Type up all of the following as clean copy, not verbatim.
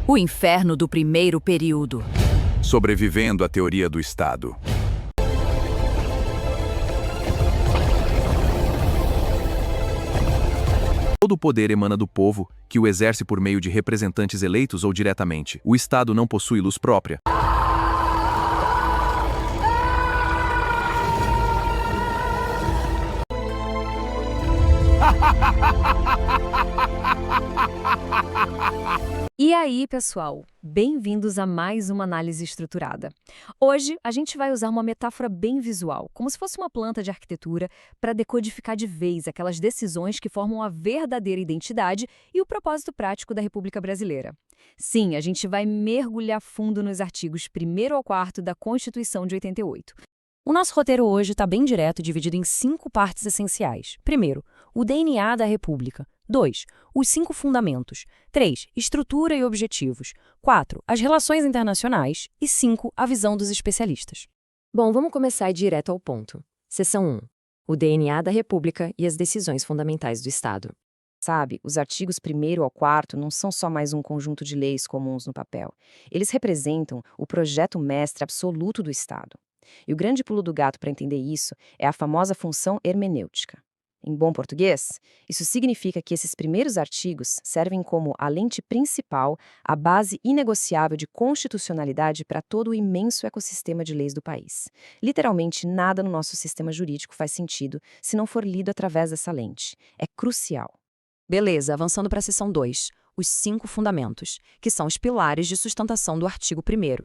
O inferno do primeiro período. Sobrevivendo à teoria do Estado. Todo o poder emana do povo, que o exerce por meio de representantes eleitos ou diretamente. O Estado não possui luz própria. E aí, pessoal? Bem-vindos a mais uma análise estruturada. Hoje, a gente vai usar uma metáfora bem visual, como se fosse uma planta de arquitetura, para decodificar de vez aquelas decisões que formam a verdadeira identidade e o propósito prático da República Brasileira. Sim, a gente vai mergulhar fundo nos artigos 1º ao 4º da Constituição de 88. O nosso roteiro hoje está bem direto, dividido em 5 partes essenciais. Primeiro, o DNA da República. 2. Os 5 fundamentos. 3. Estrutura e objetivos. 4. As relações internacionais. E 5. A visão dos especialistas. Bom, vamos começar direto ao ponto. Seção 1. O DNA da República e as decisões fundamentais do Estado. Sabe, os artigos 1º ao 4º não são só mais um conjunto de leis comuns no papel. Eles representam o projeto mestre absoluto do Estado. E o grande pulo do gato para entender isso é a famosa função hermenêutica. Em bom português, isso significa que esses primeiros artigos servem como a lente principal, a base inegociável de constitucionalidade para todo o imenso ecossistema de leis do país. Literalmente, nada no nosso sistema jurídico faz sentido se não for lido através dessa lente. É crucial. Beleza, avançando para a seção 2, os 5 fundamentos, que são os pilares de sustentação do artigo 1º.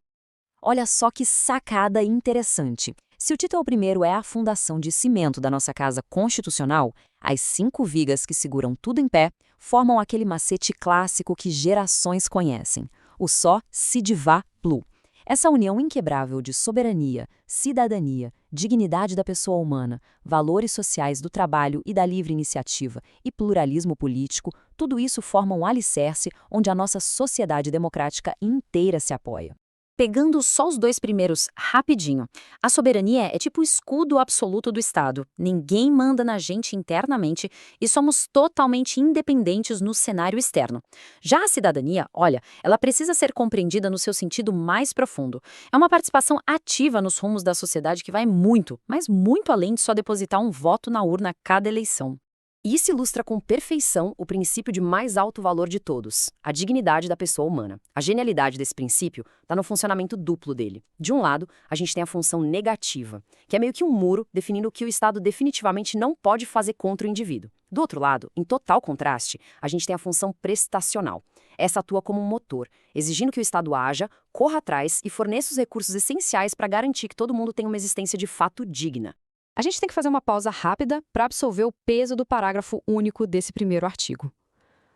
Olha só que sacada interessante. Se o título 1º é a fundação de cimento da nossa casa constitucional, as 5 vigas que seguram tudo em pé formam aquele macete clássico que gerações conhecem, o só si de vá plu. Essa união inquebrável de soberania, cidadania, dignidade da pessoa humana, valores sociais do trabalho e da livre iniciativa e pluralismo político, tudo isso forma um alicerce onde a nossa sociedade democrática inteira se apoia. Pegando só os 2 primeiros rapidinho, a soberania é tipo o escudo absoluto do Estado. Ninguém manda na gente internamente e somos totalmente independentes no cenário externo. Já a cidadania, olha, ela precisa ser compreendida no seu sentido mais profundo. É uma participação ativa nos rumos da sociedade que vai muito, mas muito além de só depositar um voto na urna a cada eleição. Isso ilustra com perfeição o princípio de mais alto valor de todos, a dignidade da pessoa humana. A genialidade desse princípio está no funcionamento duplo dele. De um lado, a gente tem a função negativa, que é meio que um muro definindo o que o Estado definitivamente não pode fazer contra o indivíduo. Do outro lado, em total contraste, a gente tem a função prestacional. Essa atua como um motor, exigindo que o Estado haja, corra atrás e forneça os recursos essenciais para garantir que todo mundo tenha uma existência de fato digna. A gente tem que fazer uma pausa rápida para absorver o peso do parágrafo único desse 1º artigo.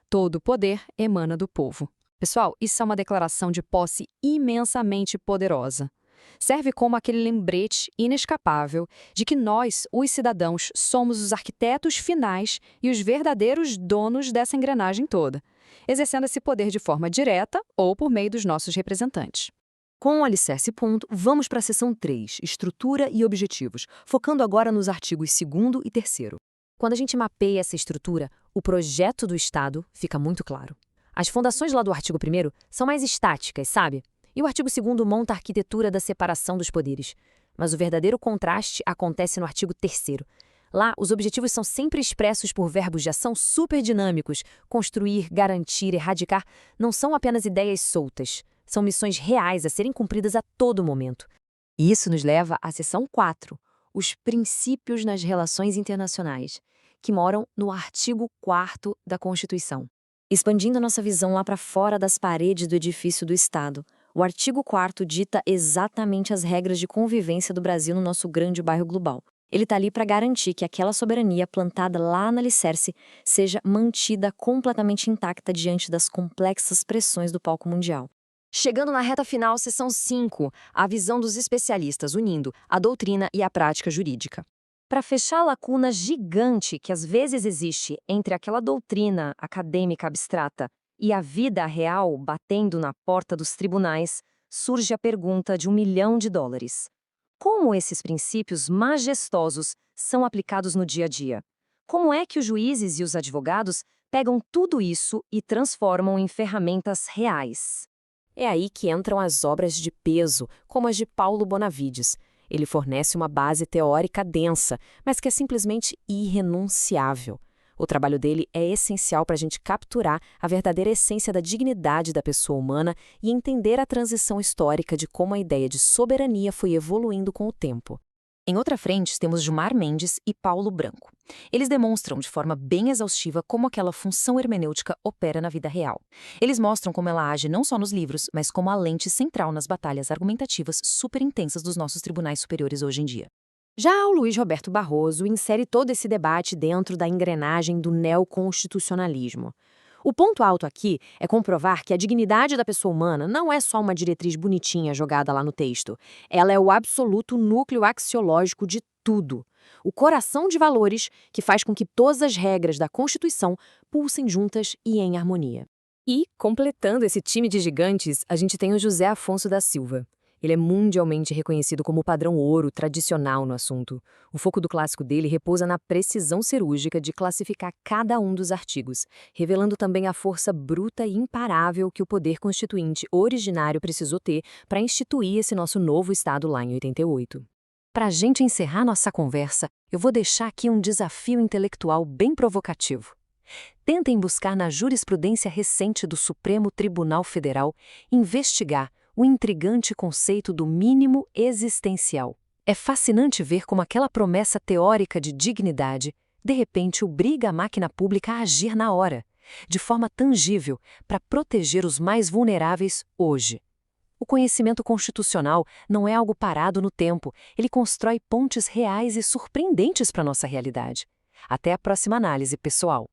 Todo poder emana do povo. Pessoal, isso é uma declaração de posse imensamente poderosa. Serve como aquele lembrete inescapável de que nós, os cidadãos, somos os arquitetos finais e os verdadeiros donos dessa engrenagem toda, exercendo esse poder de forma direta ou por meio dos nossos representantes. Com o alicerce ponto, vamos para a seção 3, estrutura e objetivos, focando agora nos artigos 2º e 3º. Quando a gente mapeia essa estrutura, o projeto do Estado fica muito claro. As fundações lá do artigo 1º são mais estáticas, sabe? E o artigo 2º monta a arquitetura da separação dos poderes. Mas o verdadeiro contraste acontece no artigo 3º. Lá, os objetivos são sempre expressos por verbos de ação super dinâmicos. Construir, garantir, erradicar não são apenas ideias soltas. São missões reais a serem cumpridas a todo momento. E isso nos leva à seção 4, os princípios nas relações internacionais, que moram no artigo 4º da Constituição. Expandindo nossa visão lá para fora das paredes do edifício do Estado, o artigo 4º dita exatamente as regras de convivência do Brasil no nosso grande bairro global. Ele está ali para garantir que aquela soberania plantada lá no alicerce seja mantida completamente intacta diante das complexas pressões do palco mundial. Chegando na reta final, seção 5, a visão dos especialistas unindo a doutrina e a prática jurídica. Para fechar a lacuna gigante que às vezes existe entre aquela doutrina acadêmica abstrata e a vida real batendo na porta dos tribunais, surge a pergunta de $1 milhão. Como esses princípios majestosos são aplicados no dia a dia? Como é que os juízes e os advogados pegam tudo isso e transformam em ferramentas reais? É aí que entram as obras de peso, como as de Paulo Bonavides. Ele fornece uma base teórica densa, mas que é simplesmente irrenunciável. O trabalho dele é essencial para a gente capturar a verdadeira essência da dignidade da pessoa humana e entender a transição histórica de como a ideia de soberania foi evoluindo com o tempo. Em outra frente, temos Gilmar Mendes e Paulo Branco. Eles demonstram de forma bem exaustiva como aquela função hermenêutica opera na vida real. Eles mostram como ela age não só nos livros, mas como a lente central nas batalhas argumentativas super intensas dos nossos tribunais superiores hoje em dia. Já o Luiz Roberto Barroso insere todo esse debate dentro da engrenagem do neoconstitucionalismo. O ponto alto aqui é comprovar que a dignidade da pessoa humana não é só uma diretriz bonitinha jogada lá no texto. Ela é o absoluto núcleo axiológico de tudo. O coração de valores que faz com que todas as regras da Constituição pulsem juntas e em harmonia. E, completando esse time de gigantes, a gente tem o José Afonso da Silva. Ele é mundialmente reconhecido como o padrão ouro tradicional no assunto. O foco do clássico dele repousa na precisão cirúrgica de classificar cada um dos artigos, revelando também a força bruta e imparável que o poder constituinte originário precisou ter para instituir esse nosso novo Estado lá em 88. Para a gente encerrar nossa conversa, eu vou deixar aqui um desafio intelectual bem provocativo. Tentem buscar na jurisprudência recente do Supremo Tribunal Federal investigar o intrigante conceito do mínimo existencial. É fascinante ver como aquela promessa teórica de dignidade, de repente, obriga a máquina pública a agir na hora, de forma tangível, para proteger os mais vulneráveis hoje. O conhecimento constitucional não é algo parado no tempo, ele constrói pontes reais e surpreendentes para a nossa realidade. Até a próxima análise, pessoal.